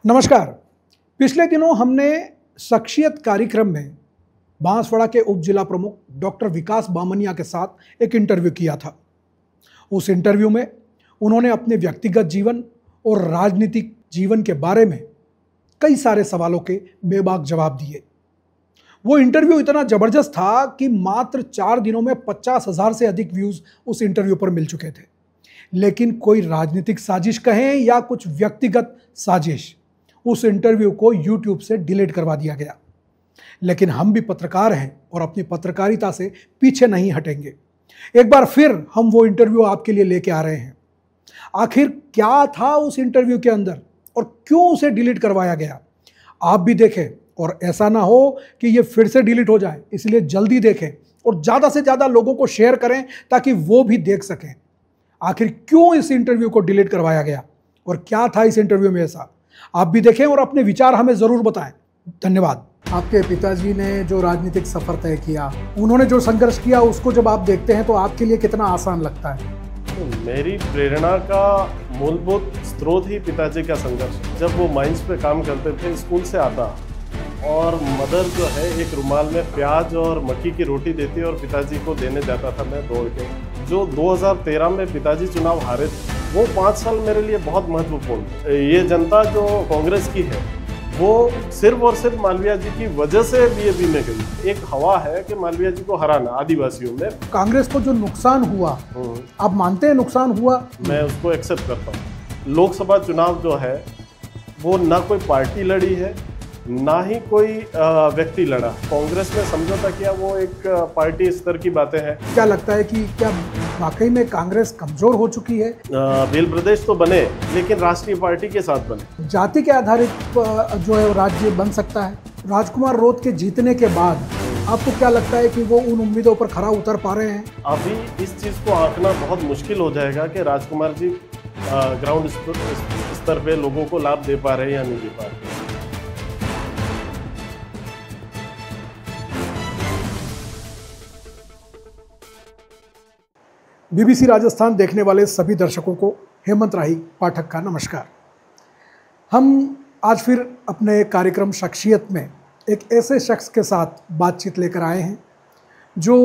नमस्कार। पिछले दिनों हमने शख्सियत कार्यक्रम में बांसवाड़ा के उप जिला प्रमुख डॉक्टर विकास बामनिया के साथ एक इंटरव्यू किया था। उस इंटरव्यू में उन्होंने अपने व्यक्तिगत जीवन और राजनीतिक जीवन के बारे में कई सारे सवालों के बेबाक जवाब दिए। वो इंटरव्यू इतना ज़बरदस्त था कि मात्र 4 दिनों में 50,000 से अधिक व्यूज़ उस इंटरव्यू पर मिल चुके थे। लेकिन कोई राजनीतिक साजिश कहें या कुछ व्यक्तिगत साजिश, उस इंटरव्यू को YouTube से डिलीट करवा दिया गया। लेकिन हम भी पत्रकार हैं और अपनी पत्रकारिता से पीछे नहीं हटेंगे। एक बार फिर हम वो इंटरव्यू आपके लिए लेके आ रहे हैं। आखिर क्या था उस इंटरव्यू के अंदर और क्यों उसे डिलीट करवाया गया, आप भी देखें और ऐसा ना हो कि ये फिर से डिलीट हो जाए। इसलिए जल्दी देखें और ज़्यादा से ज़्यादा लोगों को शेयर करें ताकि वो भी देख सकें आखिर क्यों इस इंटरव्यू को डिलीट करवाया गया और क्या था इस इंटरव्यू में ऐसा। आप भी देखें और अपने विचार हमें ज़रूर बताएं। धन्यवाद। आपके पिताजी ने जो राजनीतिक सफ़र तय किया, उन्होंने जो संघर्ष किया, उसको जब आप देखते हैं तो आपके लिए कितना आसान लगता है? मेरी प्रेरणा का मूलभूत स्रोत ही पिताजी का संघर्ष। जब वो माइंस पे काम करते थे, स्कूल से आता और मदर जो है एक रुमाल में प्याज और मक्की की रोटी देती और पिताजी को देने जाता था मैं दौड़ के। जो 2013 में पिताजी चुनाव हारे थे, वो 5 साल मेरे लिए बहुत महत्वपूर्ण। ये जनता जो कांग्रेस की है वो सिर्फ और सिर्फ मालवीय जी की वजह से बीजेपी में गई। एक हवा है कि मालवीय जी को हराना आदिवासियों में। कांग्रेस को जो नुकसान हुआ, आप मानते हैं नुकसान हुआ? मैं उसको एक्सेप्ट करता हूँ। लोकसभा चुनाव जो है वो ना कोई पार्टी लड़ी है ना ही कोई व्यक्ति लड़ा। कांग्रेस ने समझौता किया, वो एक पार्टी स्तर की बातें हैं। क्या लगता है कि क्या वाकई में कांग्रेस कमजोर हो चुकी है? भील प्रदेश तो बने लेकिन राष्ट्रीय पार्टी के साथ बने। जाति के आधारित जो है राज्य बन सकता है। राजकुमार रोत के जीतने के बाद आपको क्या लगता है कि वो उन उम्मीदों पर खरा उतर पा रहे हैं? अभी इस चीज़ को आंकना बहुत मुश्किल हो जाएगा कि राजकुमार जी ग्राउंड स्तर पे लोगों को लाभ दे पा रहे हैं या नहीं दे पा रहे। बीबीसी राजस्थान देखने वाले सभी दर्शकों को हेमंत राही पाठक का नमस्कार। हम आज फिर अपने कार्यक्रम शख्सियत में एक ऐसे शख्स के साथ बातचीत लेकर आए हैं जो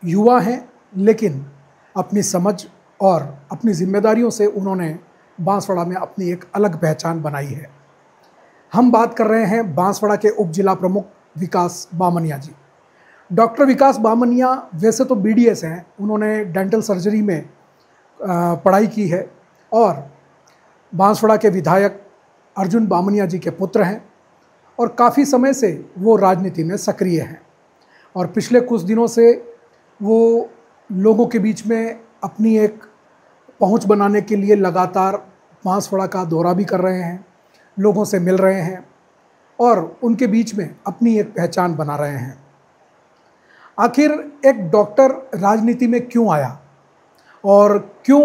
युवा हैं, लेकिन अपनी समझ और अपनी जिम्मेदारियों से उन्होंने बांसवाड़ा में अपनी एक अलग पहचान बनाई है। हम बात कर रहे हैं बांसवाड़ा के उप जिला प्रमुख विकास बामनिया जी। डॉक्टर विकास बामनिया वैसे तो BDS हैं, उन्होंने डेंटल सर्जरी में पढ़ाई की है और बांसवाड़ा के विधायक अर्जुन बामनिया जी के पुत्र हैं और काफ़ी समय से वो राजनीति में सक्रिय हैं और पिछले कुछ दिनों से वो लोगों के बीच में अपनी एक पहुंच बनाने के लिए लगातार बांसवाड़ा का दौरा भी कर रहे हैं, लोगों से मिल रहे हैं और उनके बीच में अपनी एक पहचान बना रहे हैं। आखिर एक डॉक्टर राजनीति में क्यों आया और क्यों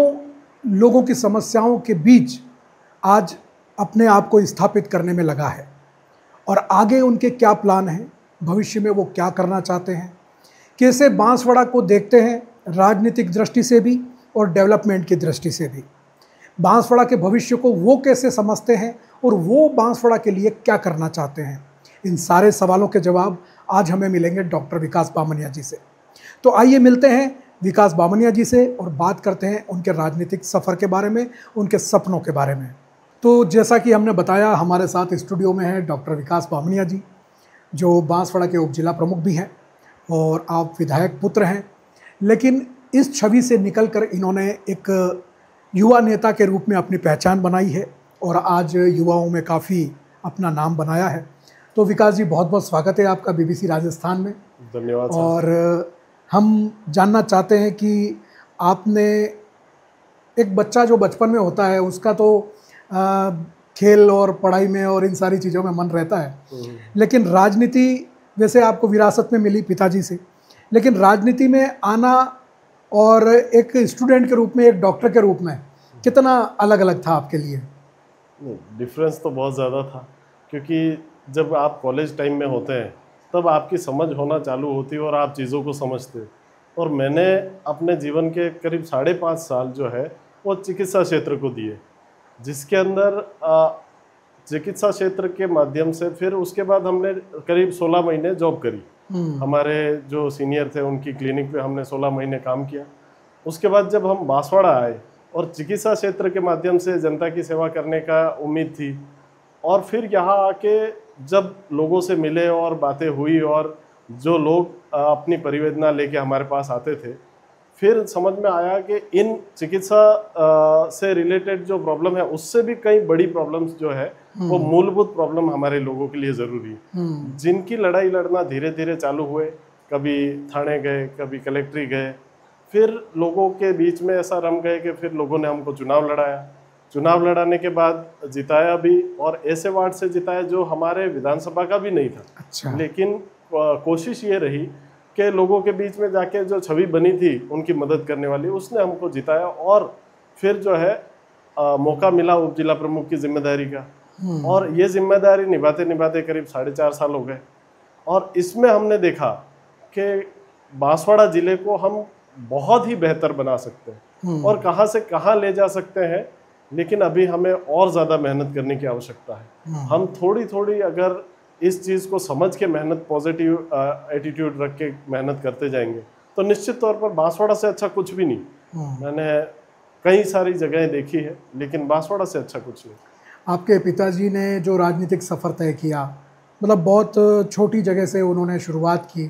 लोगों की समस्याओं के बीच आज अपने आप को स्थापित करने में लगा है और आगे उनके क्या प्लान हैं, भविष्य में वो क्या करना चाहते हैं, कैसे बांसवाड़ा को देखते हैं राजनीतिक दृष्टि से भी और डेवलपमेंट की दृष्टि से भी, बांसवाड़ा के भविष्य को वो कैसे समझते हैं और वो बांसवाड़ा के लिए क्या करना चाहते हैं। इन सारे सवालों के जवाब आज हमें मिलेंगे डॉक्टर विकास बामनिया जी से। तो आइए मिलते हैं विकास बामनिया जी से और बात करते हैं उनके राजनीतिक सफ़र के बारे में, उनके सपनों के बारे में। तो जैसा कि हमने बताया, हमारे साथ स्टूडियो में हैं डॉक्टर विकास बामनिया जी, जो बांसवाड़ा के उप जिला प्रमुख भी हैं और आप विधायक पुत्र हैं। लेकिन इस छवि से निकलकर इन्होंने एक युवा नेता के रूप में अपनी पहचान बनाई है और आज युवाओं में काफ़ी अपना नाम बनाया है। तो विकास जी, बहुत बहुत स्वागत है आपका बीबीसी राजस्थान में। धन्यवाद। और हम जानना चाहते हैं कि आपने, एक बच्चा जो बचपन में होता है उसका तो खेल और पढ़ाई में और इन सारी चीज़ों में मन रहता है, लेकिन राजनीति वैसे आपको विरासत में मिली पिताजी से, लेकिन राजनीति में आना और एक स्टूडेंट के रूप में, एक डॉक्टर के रूप में कितना अलग अलग था आपके लिए? डिफरेंस तो बहुत ज़्यादा था, क्योंकि जब आप कॉलेज टाइम में होते हैं तब आपकी समझ होना चालू होती है और आप चीज़ों को समझते हैं। और मैंने अपने जीवन के करीब 5.5 साल जो है वो चिकित्सा क्षेत्र को दिए, जिसके अंदर चिकित्सा क्षेत्र के माध्यम से फिर उसके बाद हमने करीब 16 महीने जॉब करी। हमारे जो सीनियर थे उनकी क्लिनिक पे हमने 16 महीने काम किया। उसके बाद जब हम बांसवाड़ा आए और चिकित्सा क्षेत्र के माध्यम से जनता की सेवा करने का उम्मीद थी, और फिर यहाँ आके जब लोगों से मिले और बातें हुई और जो लोग अपनी परिवेदना लेके हमारे पास आते थे, फिर समझ में आया कि इन चिकित्सा से रिलेटेड जो प्रॉब्लम है उससे भी कई बड़ी प्रॉब्लम्स जो है वो मूलभूत प्रॉब्लम हमारे लोगों के लिए ज़रूरी है, जिनकी लड़ाई लड़ना धीरे धीरे चालू हुए। कभी थाने गए, कभी कलेक्ट्री गए, फिर लोगों के बीच में ऐसा रम गए कि फिर लोगों ने हमको चुनाव लड़ाया। चुनाव लड़ाने के बाद जिताया भी, और ऐसे वार्ड से जिताया जो हमारे विधानसभा का भी नहीं था। अच्छा। लेकिन कोशिश ये रही कि लोगों के बीच में जाके जो छवि बनी थी उनकी मदद करने वाली, उसने हमको जिताया। और फिर जो है मौका मिला उप जिला प्रमुख की जिम्मेदारी का, और ये जिम्मेदारी निभाते निभाते करीब 4.5 साल हो गए। और इसमें हमने देखा कि बांसवाड़ा जिले को हम बहुत ही बेहतर बना सकते हैं और कहाँ से कहाँ ले जा सकते हैं, लेकिन अभी हमें और ज़्यादा मेहनत करने की आवश्यकता है। हम थोड़ी थोड़ी अगर इस चीज़ को समझ के मेहनत, पॉजिटिव एटीट्यूड रख के मेहनत करते जाएंगे तो निश्चित तौर पर बांसवाड़ा से अच्छा कुछ भी नहीं। मैंने कई सारी जगहें देखी है, लेकिन बांसवाड़ा से अच्छा कुछ नहीं। आपके पिताजी ने जो राजनीतिक सफ़र तय किया, मतलब बहुत छोटी जगह से उन्होंने शुरुआत की।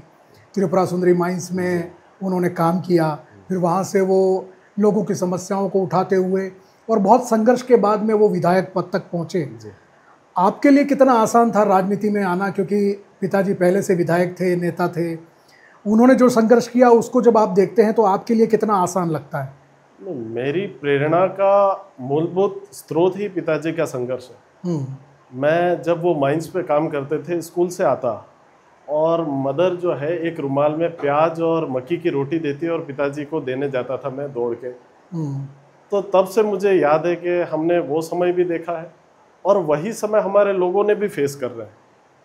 त्रिपुरा सुंदरी माइंस में उन्होंने काम किया, फिर वहाँ से वो लोगों की समस्याओं को उठाते हुए और बहुत संघर्ष के बाद में वो विधायक पद तक पहुँचे। आपके लिए कितना आसान था राजनीति में आना, क्योंकि पिताजी पहले से विधायक थे, नेता थे, उन्होंने जो संघर्ष किया उसको जब आप देखते हैं तो आपके लिए कितना आसान लगता है? मेरी प्रेरणा का मूलभूत स्रोत ही पिताजी का संघर्ष है। मैं जब वो माइंस पे काम करते थे, स्कूल से आता और मदर जो है एक रुमाल में प्याज और मक्की की रोटी देती और पिताजी को देने जाता था मैं दौड़ के। तो तब से मुझे याद है कि हमने वो समय भी देखा है और वही समय हमारे लोगों ने भी फेस कर रहे हैं।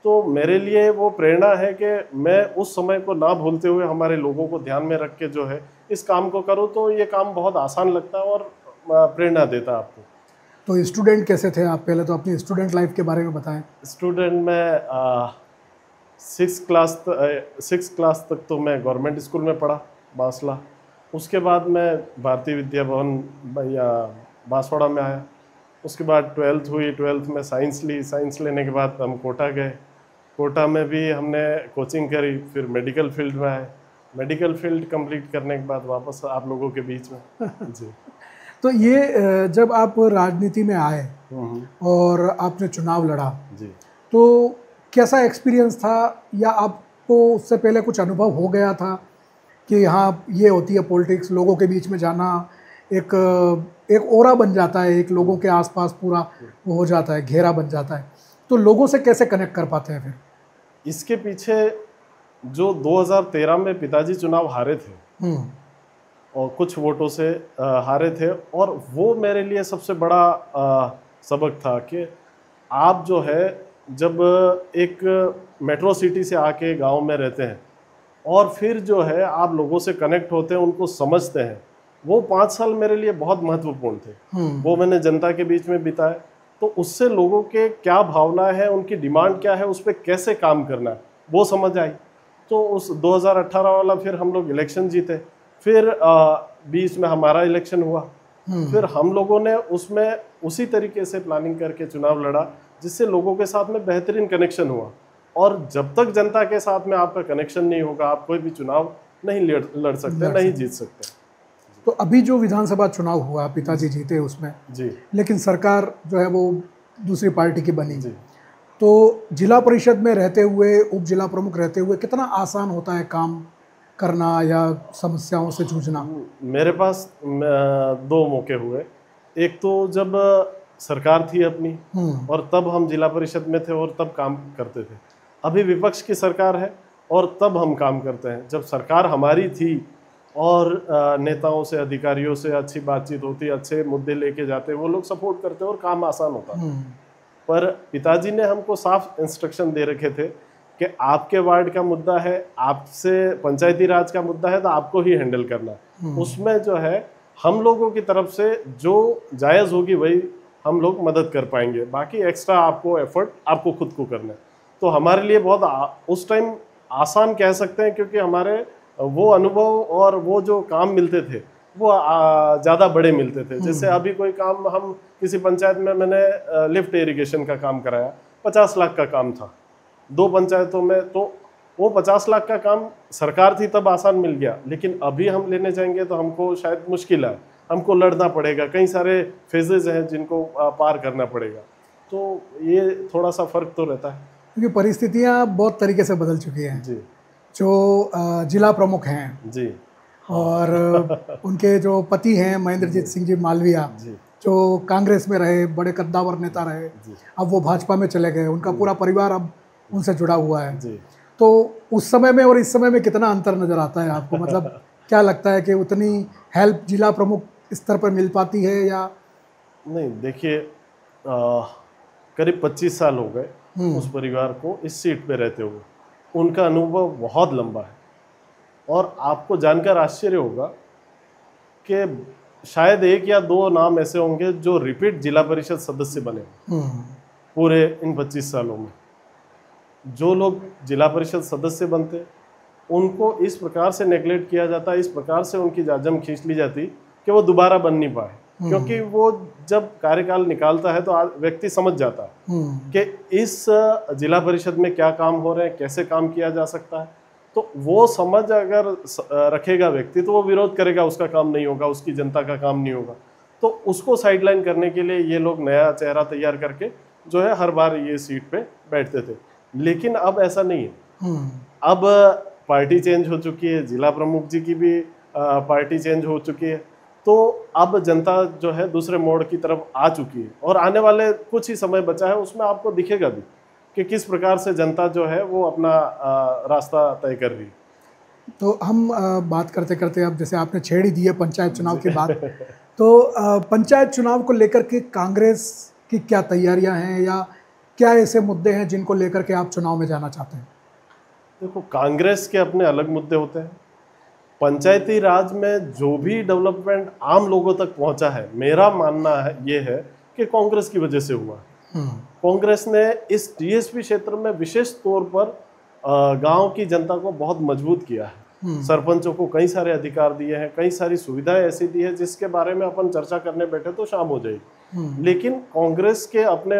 तो मेरे लिए वो प्रेरणा है कि मैं उस समय को ना भूलते हुए हमारे लोगों को ध्यान में रख के जो है इस काम को करूँ, तो ये काम बहुत आसान लगता है और प्रेरणा देता है आपको। तो स्टूडेंट कैसे थे आप? पहले तो अपनी स्टूडेंट लाइफ के बारे में बताएं। स्टूडेंट में 6 क्लास तक तो मैं गवर्नमेंट स्कूल में पढ़ा, बांसला। उसके बाद मैं भारतीय विद्या भवन या बांसवाड़ा में आया। उसके बाद 12th हुई, 12th में साइंस ली। साइंस लेने के बाद हम कोटा गए। कोटा में भी हमने कोचिंग करी, फिर मेडिकल फील्ड में आए। मेडिकल फील्ड कंप्लीट करने के बाद वापस आप लोगों के बीच में जी। तो ये जब आप राजनीति में आए और आपने चुनाव लड़ा जी, तो कैसा एक्सपीरियंस था, या आपको उससे पहले कुछ अनुभव हो गया था कि हाँ ये होती है पॉलिटिक्स, लोगों के बीच में जाना, एक ओरा बन जाता है, एक लोगों के आसपास पूरा वो हो जाता है, घेरा बन जाता है, तो लोगों से कैसे कनेक्ट कर पाते हैं फिर? इसके पीछे जो 2013 में पिताजी चुनाव हारे थे और कुछ वोटों से हारे थे, और वो मेरे लिए सबसे बड़ा सबक था कि आप जो है जब एक मेट्रो सिटी से आके गांव में रहते हैं और फिर जो है आप लोगों से कनेक्ट होते हैं, उनको समझते हैं, वो 5 साल मेरे लिए बहुत महत्वपूर्ण थे। वो मैंने जनता के बीच में बिताए, तो उससे लोगों के क्या भावना है, उनकी डिमांड क्या है, उस पर कैसे काम करना है, वो समझ आई। तो उस 2018 वाला फिर हम लोग इलेक्शन जीते, फिर 20 में हमारा इलेक्शन हुआ, फिर हम लोगों ने उसमें उसी तरीके से प्लानिंग करके चुनाव लड़ा, जिससे लोगों के साथ में बेहतरीन कनेक्शन हुआ। और जब तक जनता के साथ में आपका कनेक्शन नहीं होगा, आप कोई भी चुनाव नहीं लड़ सकते, नहीं जीत सकते। तो अभी जो विधानसभा चुनाव हुआ, पिताजी जीते उसमें जी, लेकिन सरकार जो है वो दूसरी पार्टी की बनी जी। तो जिला परिषद में रहते हुए, उप जिला प्रमुख रहते हुए कितना आसान होता है काम करना या समस्याओं से जूझना? मेरे पास 2 मौके हुए। एक तो जब सरकार थी अपनी और तब हम जिला परिषद में थे और तब काम करते थे। अभी विपक्ष की सरकार है और तब हम काम करते हैं। जब सरकार हमारी थी और नेताओं से, अधिकारियों से अच्छी बातचीत होती, अच्छे मुद्दे लेके जाते, वो लोग सपोर्ट करते और काम आसान होता। पर पिताजी ने हमको साफ इंस्ट्रक्शन दे रखे थे कि आपके वार्ड का मुद्दा है, आपसे पंचायती राज का मुद्दा है, तो आपको ही हैंडल करना है। उसमें जो है हम लोगों की तरफ से जो जायज़ होगी वही हम लोग मदद कर पाएंगे, बाकी एक्स्ट्रा आपको एफर्ट आपको खुद को करना है। तो हमारे लिए बहुत उस टाइम आसान कह सकते हैं, क्योंकि हमारे वो अनुभव और वो जो काम मिलते थे वो ज़्यादा बड़े मिलते थे। जैसे अभी कोई काम हम किसी पंचायत में, मैंने लिफ्ट इरिगेशन का काम कराया, 50 लाख का काम था 2 पंचायतों में, तो वो 50 लाख का काम सरकार थी तब आसान मिल गया, लेकिन अभी हम लेने जाएंगे तो हमको शायद मुश्किल है, हमको लड़ना पड़ेगा, कई सारे फेजेज हैं जिनको पार करना पड़ेगा। तो ये थोड़ा सा फर्क तो रहता है, क्योंकि परिस्थितियाँ बहुत तरीके से बदल चुकी हैं जी। जो जिला प्रमुख हैं जी और उनके जो पति हैं महेंद्रजीत सिंह जी मालविया, जो कांग्रेस में रहे, बड़े कद्दावर नेता रहे, अब वो भाजपा में चले गए, उनका पूरा परिवार अब उनसे जुड़ा हुआ है जी। तो उस समय में और इस समय में कितना अंतर नज़र आता है आपको? मतलब क्या लगता है कि उतनी हेल्प जिला प्रमुख स्तर पर मिल पाती है या नहीं? देखिए, करीब 25 साल हो गए उस परिवार को इस सीट पे रहते हुए, उनका अनुभव बहुत लंबा है और आपको जानकर आश्चर्य होगा कि शायद 1 या 2 नाम ऐसे होंगे जो रिपीट जिला परिषद सदस्य बने पूरे इन 25 सालों में। जो लोग जिला परिषद सदस्य बनते उनको इस प्रकार से नेग्लेक्ट किया जाता, इस प्रकार से उनकी जाजम खींच ली जाती कि वो दोबारा बन नहीं पाए, क्योंकि वो जब कार्यकाल निकालता है तो व्यक्ति समझ जाता है कि इस जिला परिषद में क्या काम हो रहे हैं, कैसे काम किया जा सकता है। तो वो समझ अगर रखेगा व्यक्ति तो वो विरोध करेगा, उसका काम नहीं होगा, उसकी जनता का काम नहीं होगा। तो उसको साइडलाइन करने के लिए ये लोग नया चेहरा तैयार करके जो है हर बार ये सीट पे बैठते थे, लेकिन अब ऐसा नहीं है। अब पार्टी चेंज हो चुकी है, जिला प्रमुख जी की भी पार्टी चेंज हो चुकी है, तो अब जनता जो है दूसरे मोड़ की तरफ आ चुकी है और आने वाले कुछ ही समय बचा है, उसमें आपको दिखेगा भी कि किस प्रकार से जनता जो है वो अपना रास्ता तय कर रही है। तो हम बात करते करते अब जैसे आपने छेड़ ही दी है पंचायत चुनाव की बात, तो पंचायत चुनाव को लेकर के कांग्रेस की क्या तैयारियां हैं या क्या ऐसे मुद्दे हैं जिनको लेकर के आप चुनाव में जाना चाहते हैं? देखो, कांग्रेस के अपने अलग मुद्दे होते हैं। पंचायती राज में जो भी डेवलपमेंट आम लोगों तक पहुंचा है, मेरा मानना है ये है कि कांग्रेस की वजह से हुआ। कांग्रेस ने इस टीएसपी क्षेत्र में विशेष तौर पर गांव की जनता को बहुत मजबूत किया है। सरपंचों को कई सारे अधिकार दिए हैं, कई सारी सुविधाएं ऐसी दी है जिसके बारे में अपन चर्चा करने बैठे तो शाम हो जाएगी। लेकिन कांग्रेस के अपने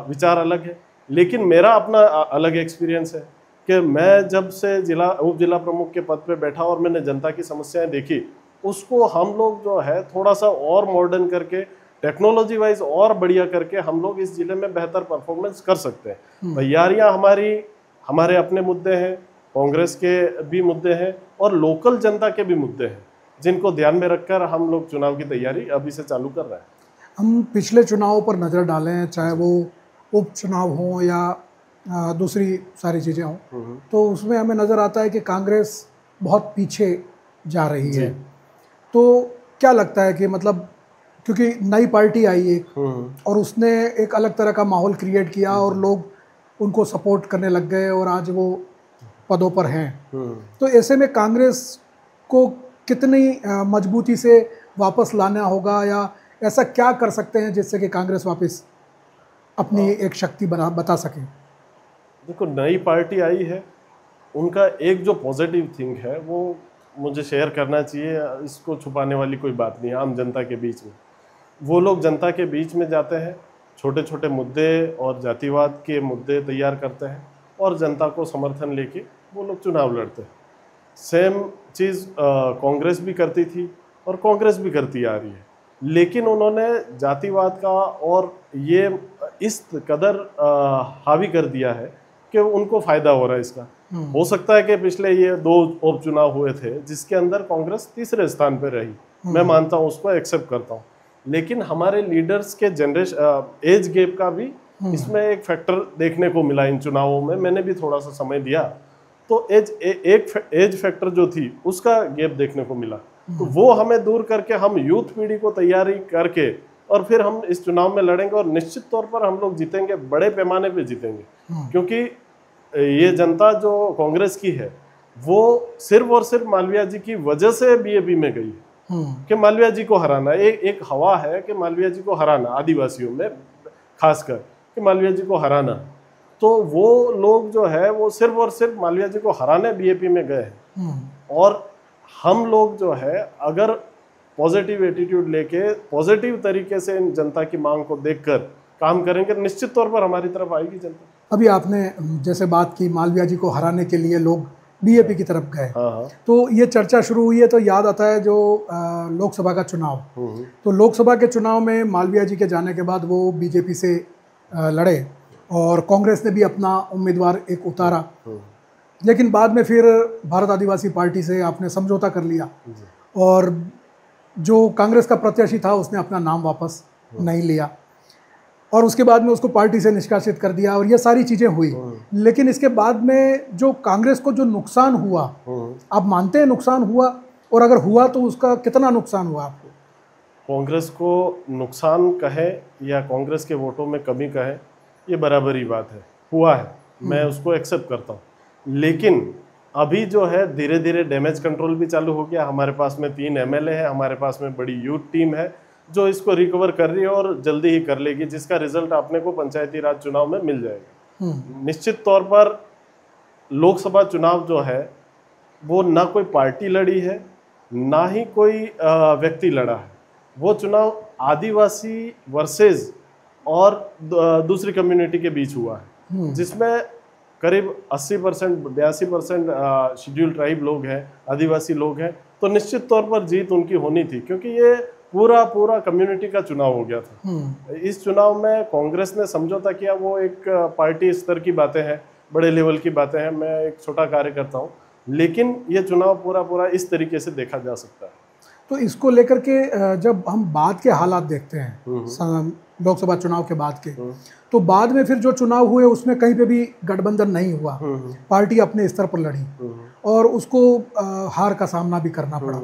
विचार अलग है, लेकिन मेरा अपना अलग एक्सपीरियंस है कि मैं जब से उप जिला प्रमुख के पद पे बैठा और मैंने जनता की समस्याएं देखी, उसको हम लोग जो है थोड़ा सा और मॉडर्न करके, टेक्नोलॉजी वाइज और बढ़िया करके हम लोग इस जिले में बेहतर परफॉर्मेंस कर सकते हैं। तैयारियां हमारे अपने मुद्दे हैं, कांग्रेस के भी मुद्दे हैं और लोकल जनता के भी मुद्दे हैं, जिनको ध्यान में रखकर हम लोग चुनाव की तैयारी अभी से चालू कर रहे हैं। हम पिछले चुनावों पर नज़र डालें, चाहे वो उपचुनाव हो या दूसरी सारी चीज़ें हों, तो उसमें हमें नज़र आता है कि कांग्रेस बहुत पीछे जा रही है। तो क्या लगता है कि मतलब क्योंकि नई पार्टी आई एक और उसने एक अलग तरह का माहौल क्रिएट किया और लोग उनको सपोर्ट करने लग गए और आज वो पदों पर हैं, तो ऐसे में कांग्रेस को कितनी मजबूती से वापस लाना होगा या ऐसा क्या कर सकते हैं जिससे कि कांग्रेस वापस अपनी एक शक्ति बता सके? देखो, नई पार्टी आई है, उनका एक जो पॉजिटिव थिंग है वो मुझे शेयर करना चाहिए, इसको छुपाने वाली कोई बात नहीं है। आम जनता के बीच में वो लोग जनता के बीच में जाते हैं, छोटे छोटे मुद्दे और जातिवाद के मुद्दे तैयार करते हैं और जनता को समर्थन लेके वो लोग चुनाव लड़ते हैं। सेम चीज़ कांग्रेस भी करती थी और कांग्रेस भी करती आ रही है, लेकिन उन्होंने जातिवाद का और ये इस कदर हावी कर दिया है कि उनको फ़ायदा हो रहा है इसका। हो सकता है कि पिछले ये 2 उपचुनाव हुए थे जिसके अंदर कांग्रेस तीसरे स्थान पर रही, मैं मानता हूँ, उसको एक्सेप्ट करता हूँ, लेकिन हमारे लीडर्स के एज गैप का भी इसमें एक फैक्टर देखने को मिला इन चुनावों में। मैंने भी थोड़ा सा समय दिया तो एज फैक्टर जो थी उसका गैप देखने को मिला, तो वो हमें दूर करके हम यूथ पीढ़ी को तैयारी करके और फिर हम इस चुनाव में लड़ेंगे और निश्चित तौर पर हम लोग जीतेंगे, बड़े पैमाने पे जीतेंगे। क्योंकि ये जनता जो कांग्रेस की है वो सिर्फ और सिर्फ मालविया जी की वजह से बीएपी में गई है, कि मालवीय जी को हराना। एक हवा है कि मालवीय जी को हराना, आदिवासियों में खासकर, कि मालवीय जी को हराना। तो वो लोग जो है वो सिर्फ और सिर्फ मालवीय जी को हराने बीएपी में गए हैं। और हम लोग जो है अगर पॉजिटिव एटीट्यूड लेके पॉजिटिव तरीके से इन जनता की मांग को देखकर काम करेंगे, निश्चित तौर पर हमारी तरफ आएगी जनता। अभी आपने जैसे बात की मालवीय जी को हराने के लिए लोग बीएपी की तरफ गए। हाँ। तो ये चर्चा शुरू हुई है तो याद आता है जो लोकसभा का चुनाव। तो लोकसभा के चुनाव में मालवीय जी के जाने के बाद वो बीजेपी से लड़े और कांग्रेस ने भी अपना उम्मीदवार एक उतारा, लेकिन बाद में फिर भारत आदिवासी पार्टी से आपने समझौता कर लिया और जो कांग्रेस का प्रत्याशी था उसने अपना नाम वापस नहीं लिया और उसके बाद में उसको पार्टी से निष्कासित कर दिया और ये सारी चीज़ें हुई। लेकिन इसके बाद में जो कांग्रेस को जो नुकसान हुआ, आप मानते हैं नुकसान हुआ? और अगर हुआ तो उसका कितना नुकसान हुआ आपको? कांग्रेस को नुकसान कहे या कांग्रेस के वोटों में कमी कहे, ये बराबर ही बात है, हुआ है, मैं उसको एक्सेप्ट करता हूँ। लेकिन अभी जो है धीरे धीरे डैमेज कंट्रोल भी चालू हो गया। हमारे पास में 3 एमएलए है, हमारे पास में बड़ी यूथ टीम है जो इसको रिकवर कर रही है और जल्दी ही कर लेगी, जिसका रिजल्ट अपने को पंचायती राज चुनाव में मिल जाएगा। निश्चित तौर पर लोकसभा चुनाव जो है वो ना कोई पार्टी लड़ी है ना ही कोई व्यक्ति लड़ा है। वो चुनाव आदिवासी वर्सेस और दूसरी कम्युनिटी के बीच हुआ है, जिसमें करीब 80% 82% शेड्यूल ट्राइब लोग हैं, आदिवासी लोग हैं। तो निश्चित तौर पर जीत उनकी होनी थी क्योंकि ये पूरा कम्युनिटी का चुनाव हो गया था। इस चुनाव में कांग्रेस ने समझौता किया, वो एक पार्टी स्तर की बातें हैं, बड़े लेवल की बातें हैं, मैं एक छोटा कार्यकर्ता हूँ, लेकिन ये चुनाव पूरा इस तरीके से देखा जा सकता है। तो इसको लेकर के जब हम बाद के हालात देखते हैं लोकसभा चुनाव के बाद के, तो बाद में फिर जो चुनाव हुए उसमें कहीं पे भी गठबंधन नहीं हुआ, पार्टी अपने स्तर पर लड़ी और उसको हार का सामना भी करना पड़ा।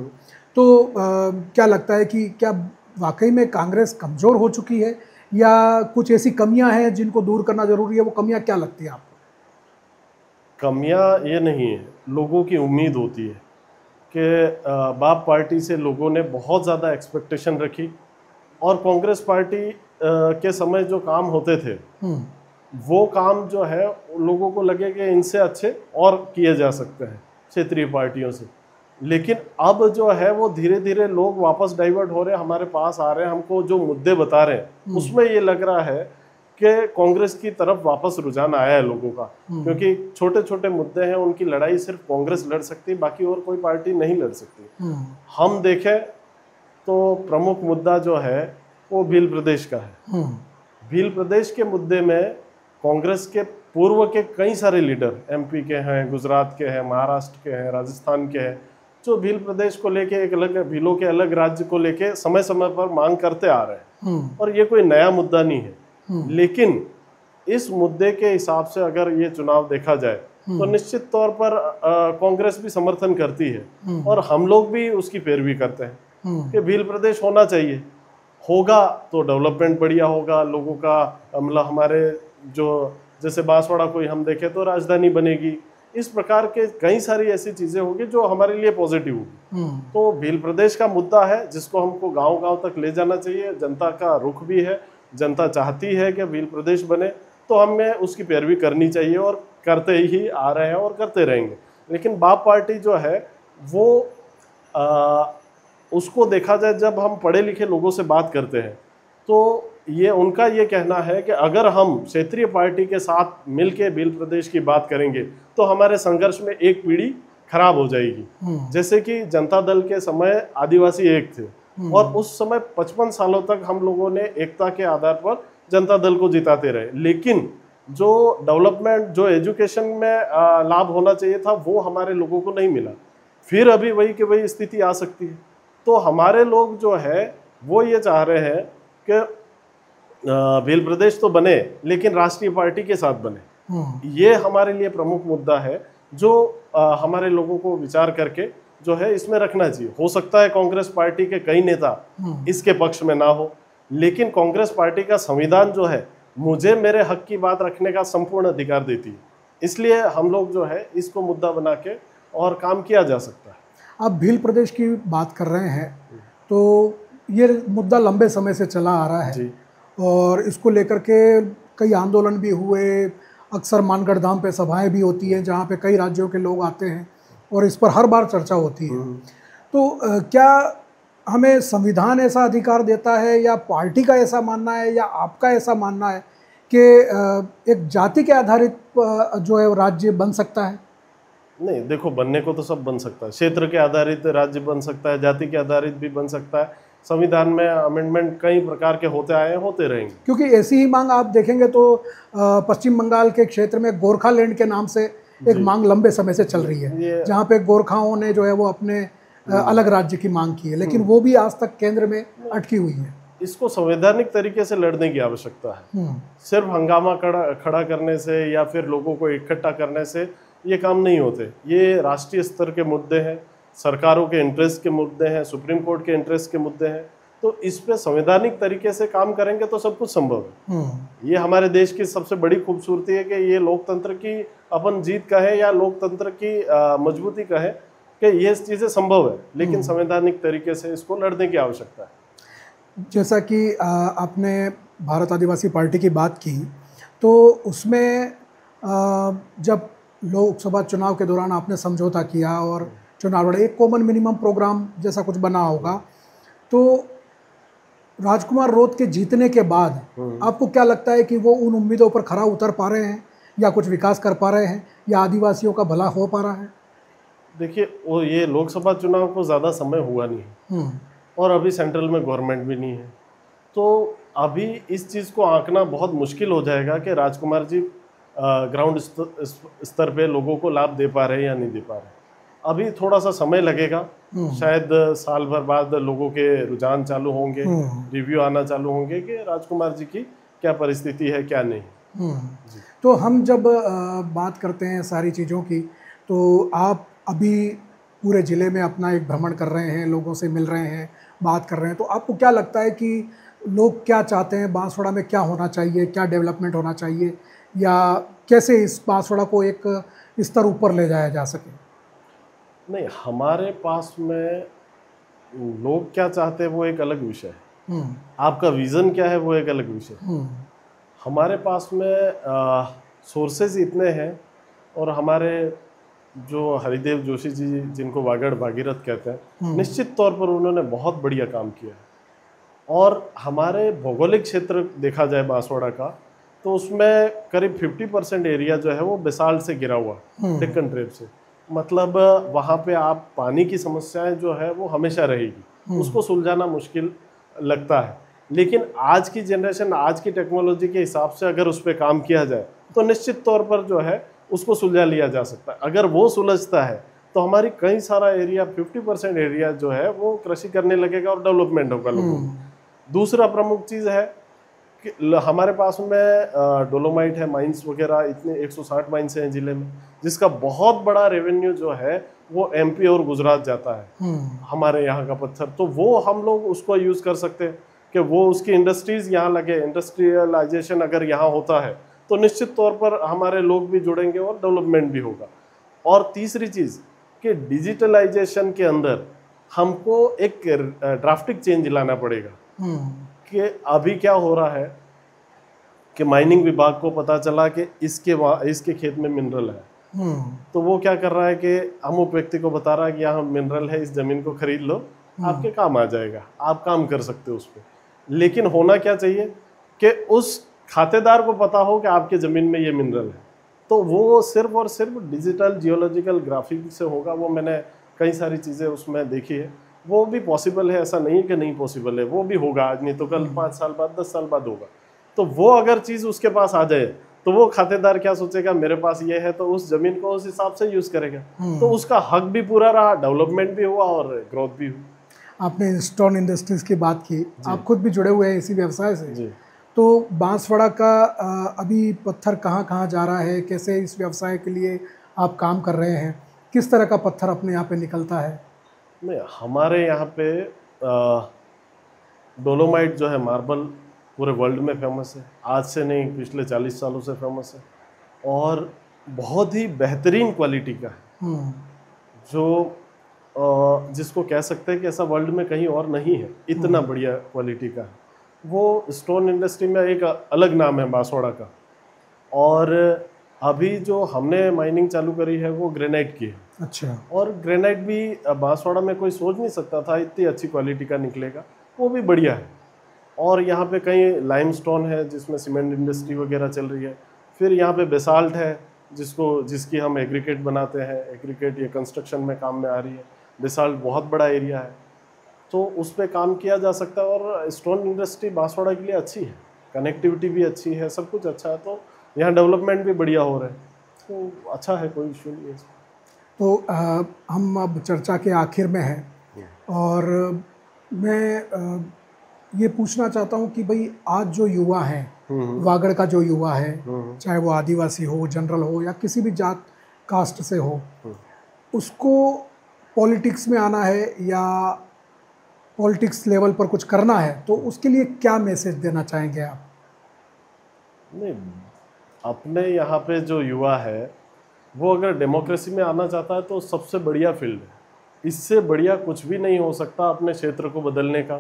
तो क्या लगता है कि क्या वाकई में कांग्रेस कमज़ोर हो चुकी है या कुछ ऐसी कमियां हैं जिनको दूर करना जरूरी है? वो कमियां क्या लगती है आपको? कमियां ये नहीं है, लोगों की उम्मीद होती है कि बाप पार्टी से लोगों ने बहुत ज़्यादा एक्सपेक्टेशन रखी और कांग्रेस पार्टी के समय जो काम होते थे वो काम जो है लोगों को लगे कि इनसे अच्छे और किए जा सकते हैं क्षेत्रीय पार्टियों से। लेकिन अब जो है वो धीरे धीरे लोग वापस डाइवर्ट हो रहे हैं, हमारे पास आ रहे हैं, हमको जो मुद्दे बता रहे हैं उसमें ये लग रहा है कि कांग्रेस की तरफ वापस रुझान आया है लोगों का, क्योंकि छोटे छोटे मुद्दे हैं, उनकी लड़ाई सिर्फ कांग्रेस लड़ सकती, बाकी और कोई पार्टी नहीं लड़ सकती। हम देखें तो प्रमुख मुद्दा जो है वो भील प्रदेश का है। भील प्रदेश के मुद्दे में कांग्रेस के पूर्व के कई सारे लीडर, एमपी के हैं, गुजरात के हैं, महाराष्ट्र के हैं, राजस्थान के हैं, जो भील प्रदेश को लेके एक अलग, भीलों के अलग राज्य को लेके समय समय पर मांग करते आ रहे हैं और ये कोई नया मुद्दा नहीं है। लेकिन इस मुद्दे के हिसाब से अगर ये चुनाव देखा जाए तो निश्चित तौर पर कांग्रेस भी समर्थन करती है और हम लोग भी उसकी पैरवी करते हैं कि भील प्रदेश होना चाहिए। होगा तो डेवलपमेंट बढ़िया होगा, लोगों का मतलब हमारे जो जैसे बांसवाड़ा कोई हम देखें तो राजधानी बनेगी, इस प्रकार के कई सारी ऐसी चीजें होगी जो हमारे लिए पॉजिटिव होगी। तो भील प्रदेश का मुद्दा है जिसको हमको गांव-गांव तक ले जाना चाहिए। जनता का रुख भी है, जनता चाहती है कि भील प्रदेश बने, तो हमें उसकी पैरवी करनी चाहिए और करते ही आ रहे हैं और करते रहेंगे। लेकिन बाप पार्टी जो है वो उसको देखा जाए, जब हम पढ़े लिखे लोगों से बात करते हैं तो ये उनका ये कहना है कि अगर हम क्षेत्रीय पार्टी के साथ मिलके भील प्रदेश की बात करेंगे तो हमारे संघर्ष में एक पीढ़ी खराब हो जाएगी। जैसे कि जनता दल के समय आदिवासी एक थे और उस समय 55 सालों तक हम लोगों ने एकता के आधार पर जनता दल को जिताते रहे, लेकिन जो डेवलपमेंट, जो एजुकेशन में लाभ होना चाहिए था वो हमारे लोगों को नहीं मिला। फिर अभी वही की वही स्थिति आ सकती है। तो हमारे लोग जो है वो ये चाह रहे हैं कि भील प्रदेश तो बने लेकिन राष्ट्रीय पार्टी के साथ बने। ये हमारे लिए प्रमुख मुद्दा है जो हमारे लोगों को विचार करके जो है इसमें रखना चाहिए। हो सकता है कांग्रेस पार्टी के कई नेता इसके पक्ष में ना हो, लेकिन कांग्रेस पार्टी का संविधान जो है मुझे मेरे हक की बात रखने का संपूर्ण अधिकार देती है। इसलिए हम लोग जो है इसको मुद्दा बना के और काम किया जा सकता है। आप भील प्रदेश की बात कर रहे हैं तो ये मुद्दा लंबे समय से चला आ रहा है जी। और इसको लेकर के कई आंदोलन भी हुए, अक्सर मानगढ़ धाम पे सभाएं भी होती हैं जहाँ पे कई राज्यों के लोग आते हैं और इस पर हर बार चर्चा होती है। तो क्या हमें संविधान ऐसा अधिकार देता है या पार्टी का ऐसा मानना है या आपका ऐसा मानना है कि एक जाति के आधारित जो है राज्य बन सकता है? नहीं, देखो, बनने को तो सब बन सकता है। क्षेत्र के आधारित राज्य बन सकता है, जाति के आधारित भी बन सकता है। संविधान में अमेंडमेंट कई प्रकार के होते आए हैं, होते रहेंगे। क्योंकि ऐसी ही मांग आप देखेंगे तो पश्चिम बंगाल के क्षेत्र में गोरखालैंड के नाम से एक मांग लंबे समय से चल रही है, जहाँ पे गोरखाओं ने जो है वो अपने अलग राज्य की मांग की है, लेकिन वो भी आज तक केंद्र में अटकी हुई है। इसको संवैधानिक तरीके से लड़ने की आवश्यकता है। सिर्फ हंगामा खड़ा करने से या फिर लोगों को इकट्ठा करने से ये काम नहीं होते। ये राष्ट्रीय स्तर के मुद्दे हैं, सरकारों के इंटरेस्ट के मुद्दे हैं, सुप्रीम कोर्ट के इंटरेस्ट के मुद्दे हैं। तो इस पे संवैधानिक तरीके से काम करेंगे तो सब कुछ संभव है। ये हमारे देश की सबसे बड़ी खूबसूरती है कि ये लोकतंत्र की अपन जीत कहे या लोकतंत्र की मजबूती कहे कि ये चीज़ें संभव है, लेकिन संवैधानिक तरीके से इसको लड़ने की आवश्यकता है। जैसा कि आपने भारत आदिवासी पार्टी की बात की, तो उसमें जब लोकसभा चुनाव के दौरान आपने समझौता किया और चुनाव लड़े, एक कॉमन मिनिमम प्रोग्राम जैसा कुछ बना होगा, तो राजकुमार रोत के जीतने के बाद आपको क्या लगता है कि वो उन उम्मीदों पर खरा उतर पा रहे हैं या कुछ विकास कर पा रहे हैं या आदिवासियों का भला हो पा रहा है? देखिए, वो ये लोकसभा चुनाव को ज़्यादा समय हुआ नहीं है और अभी सेंट्रल में गवर्नमेंट भी नहीं है, तो अभी इस चीज़ को आंकना बहुत मुश्किल हो जाएगा कि राजकुमार जी ग्राउंड स्तर पे लोगों को लाभ दे पा रहे हैं या नहीं दे पा रहे। अभी थोड़ा सा समय लगेगा, शायद साल भर बाद लोगों के रुझान चालू होंगे, रिव्यू आना चालू होंगे कि राजकुमार जी की क्या परिस्थिति है, क्या नहीं। तो हम जब बात करते हैं सारी चीज़ों की, तो आप अभी पूरे ज़िले में अपना एक भ्रमण कर रहे हैं, लोगों से मिल रहे हैं, बात कर रहे हैं, तो आपको क्या लगता है कि लोग क्या चाहते हैं, बांसवाड़ा में क्या होना चाहिए, क्या डेवलपमेंट होना चाहिए, या कैसे इस बांसवाड़ा को एक स्तर ऊपर ले जाया जा सके? नहीं, हमारे पास में लोग क्या चाहते हैं वो एक अलग विषय है, आपका विज़न क्या है वो एक अलग विषय है। हमारे पास में सोर्सेज इतने हैं और हमारे जो हरिदेव जोशी जी, जिनको वागड़ भागीरथ कहते हैं, निश्चित तौर पर उन्होंने बहुत बढ़िया काम किया है। और हमारे भौगोलिक क्षेत्र देखा जाए बांसवाड़ा का, तो उसमें करीब 50% एरिया जो है वो बेसाल्ट से घिरा हुआ, डेक्कन ट्रेप से। मतलब वहाँ पे आप पानी की समस्याएं जो है वो हमेशा रहेगी, उसको सुलझाना मुश्किल लगता है। लेकिन आज की जनरेशन, आज की टेक्नोलॉजी के हिसाब से अगर उस पर काम किया जाए तो निश्चित तौर पर जो है उसको सुलझा लिया जा सकता है। अगर वो सुलझता है तो हमारी कई सारा एरिया, 50% एरिया जो है वो कृषि करने लगेगा और डेवलपमेंट होगा लोगों को। दूसरा प्रमुख चीज़ है कि हमारे पास में डोलोमाइट है, माइंस वगैरह, इतने 160 माइंस हैं जिले में, जिसका बहुत बड़ा रेवेन्यू जो है वो एमपी और गुजरात जाता है, हमारे यहाँ का पत्थर। तो वो हम लोग उसको यूज़ कर सकते हैं कि वो उसकी इंडस्ट्रीज़ यहाँ लगे। इंडस्ट्रियलाइजेशन अगर यहाँ होता है तो निश्चित तौर पर हमारे लोग भी जुड़ेंगे और डेवलपमेंट भी होगा। और तीसरी चीज़ कि डिजिटलाइजेशन के अंदर हमको एक ड्राफ्टिक चेंज लाना पड़ेगा। कि अभी क्या हो रहा है कि माइनिंग विभाग को पता चला कि इसके खेत में मिनरल है, तो वो क्या कर रहा है कि अमुक व्यक्ति को बता रहा है कि यहाँ मिनरल है, इस जमीन को खरीद लो, आपके काम आ जाएगा, आप काम कर सकते हो उस पर। लेकिन होना क्या चाहिए कि उस खातेदार को पता हो कि आपके ज़मीन में ये मिनरल है, तो वो सिर्फ और सिर्फ डिजिटल जियोलॉजिकल ग्राफिक से होगा। वो मैंने कई सारी चीज़ें उसमें देखी है, वो भी पॉसिबल है, ऐसा नहीं कि नहीं पॉसिबल है, वो भी होगा आज नहीं तो कल, 5 साल बाद, 10 साल बाद होगा। तो वो अगर चीज़ उसके पास आ जाए तो वो खातेदार क्या सोचेगा, मेरे पास ये है, तो उस जमीन को उस हिसाब से यूज़ करेगा, तो उसका हक भी पूरा रहा, डेवलपमेंट भी हुआ और ग्रोथ भी हुई। आपने स्टोन इंडस्ट्रीज की बात की, आप खुद भी जुड़े हुए हैं इसी व्यवसाय से जी। तो बांसवाड़ा का अभी पत्थर कहाँ कहाँ जा रहा है, कैसे इस व्यवसाय के लिए आप काम कर रहे हैं, किस तरह का पत्थर अपने यहाँ पे निकलता है? नहीं, हमारे यहाँ पे डोलोमाइट जो है, मार्बल, पूरे वर्ल्ड में फेमस है, आज से नहीं पिछले 40 सालों से फेमस है और बहुत ही बेहतरीन क्वालिटी का है। जो जिसको कह सकते हैं कि ऐसा वर्ल्ड में कहीं और नहीं है, इतना बढ़िया क्वालिटी का है। वो स्टोन इंडस्ट्री में एक अलग नाम है बांसवाड़ा का। और अभी जो हमने माइनिंग चालू करी है वो ग्रेनाइट की है। अच्छा। और ग्रेनाइट भी बांसवाड़ा में कोई सोच नहीं सकता था इतनी अच्छी क्वालिटी का निकलेगा, वो भी बढ़िया है। और यहाँ पे कहीं लाइमस्टोन है जिसमें सीमेंट इंडस्ट्री वगैरह चल रही है। फिर यहाँ पे बेसाल्ट है जिसकी हम एग्रीकेट बनाते हैं। एग्रीकेट ये कंस्ट्रक्शन में काम में आ रही है। बेसाल्ट बहुत बड़ा एरिया है, तो उस पर काम किया जा सकता है। और स्टोन इंडस्ट्री बांसवाड़ा के लिए अच्छी है, कनेक्टिविटी भी अच्छी है, सब कुछ अच्छा है। तो यहाँ डेवलपमेंट भी बढ़िया हो रहा है, तो अच्छा है, कोई इशू नहीं है। तो हम अब चर्चा के आखिर में हैं और मैं ये पूछना चाहता हूँ कि भाई आज जो युवा है, वागड़ का जो युवा है, चाहे वो आदिवासी हो, जनरल हो या किसी भी जात कास्ट से हो, उसको पॉलिटिक्स में आना है या पॉलिटिक्स लेवल पर कुछ करना है, तो उसके लिए क्या मैसेज देना चाहेंगे आप? नहीं, अपने यहाँ पे जो युवा है वो अगर डेमोक्रेसी में आना चाहता है तो सबसे बढ़िया फील्ड है। इससे बढ़िया कुछ भी नहीं हो सकता अपने क्षेत्र को बदलने का,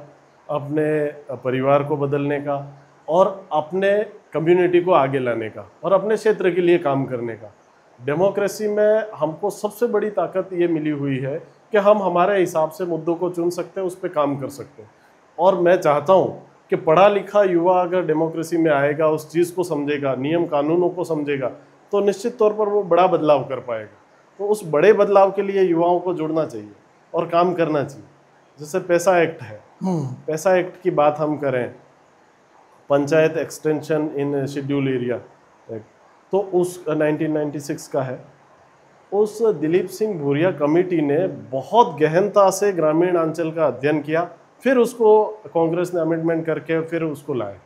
अपने परिवार को बदलने का और अपने कम्युनिटी को आगे लाने का और अपने क्षेत्र के लिए काम करने का। डेमोक्रेसी में हमको सबसे बड़ी ताकत ये मिली हुई है कि हम हमारे हिसाब से मुद्दों को चुन सकते हैं, उस पर काम कर सकते हैं। और मैं चाहता हूँ कि पढ़ा लिखा युवा अगर डेमोक्रेसी में आएगा, उस चीज़ को समझेगा, नियम कानूनों को समझेगा, तो निश्चित तौर पर वो बड़ा बदलाव कर पाएगा। तो उस बड़े बदलाव के लिए युवाओं को जुड़ना चाहिए और काम करना चाहिए। जैसे पैसा एक्ट है, पैसा एक्ट की बात हम करें, panchayat extension in schedule area act, तो उस 1996 का है। उस दिलीप सिंह भूरिया कमेटी ने बहुत गहनता से ग्रामीण अंचल का अध्ययन किया, फिर उसको कांग्रेस ने अमेंडमेंट करके फिर उसको लाए।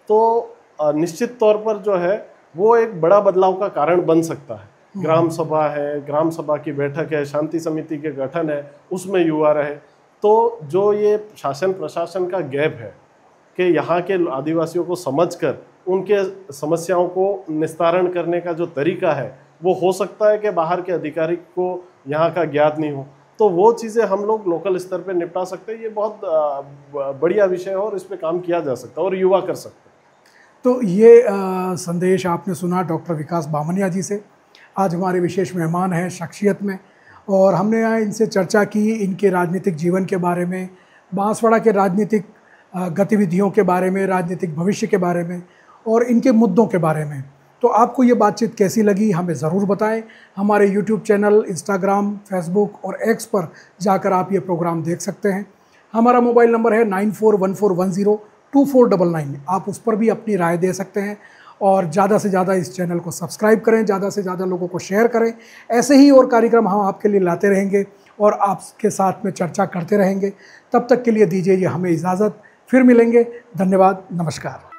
तो निश्चित तौर पर जो है वो एक बड़ा बदलाव का कारण बन सकता है। ग्राम सभा है, ग्राम सभा की बैठक है, शांति समिति के गठन है, उसमें युवा रहे। तो जो ये शासन प्रशासन का गैप है कि यहाँ के आदिवासियों को समझकर उनके समस्याओं को निस्तारण करने का जो तरीका है, वो हो सकता है कि बाहर के अधिकारी को यहाँ का ज्ञात नहीं हो, तो वो चीज़ें हम लोग लोकल स्तर पे निपटा सकते हैं। ये बहुत बढ़िया विषय है और इस पे काम किया जा सकता है और युवा कर सकते हैं। तो ये संदेश आपने सुना डॉक्टर विकास बामनिया जी से। आज हमारे विशेष मेहमान हैं शख्सियत में, और हमने यहाँ इनसे चर्चा की इनके राजनीतिक जीवन के बारे में, बांसवाड़ा के राजनीतिक गतिविधियों के बारे में, राजनीतिक भविष्य के बारे में और इनके मुद्दों के बारे में। तो आपको ये बातचीत कैसी लगी हमें ज़रूर बताएं। हमारे YouTube चैनल, इंस्टाग्राम, फेसबुक और एक्स पर जाकर आप ये प्रोग्राम देख सकते हैं। हमारा मोबाइल नंबर है 9414102499। आप उस पर भी अपनी राय दे सकते हैं और ज़्यादा से ज़्यादा इस चैनल को सब्सक्राइब करें, ज़्यादा से ज़्यादा लोगों को शेयर करें। ऐसे ही और कार्यक्रम हम आपके लिए लाते रहेंगे और आपके साथ में चर्चा करते रहेंगे। तब तक के लिए दीजिए हमें इजाज़त, फिर मिलेंगे। धन्यवाद, नमस्कार।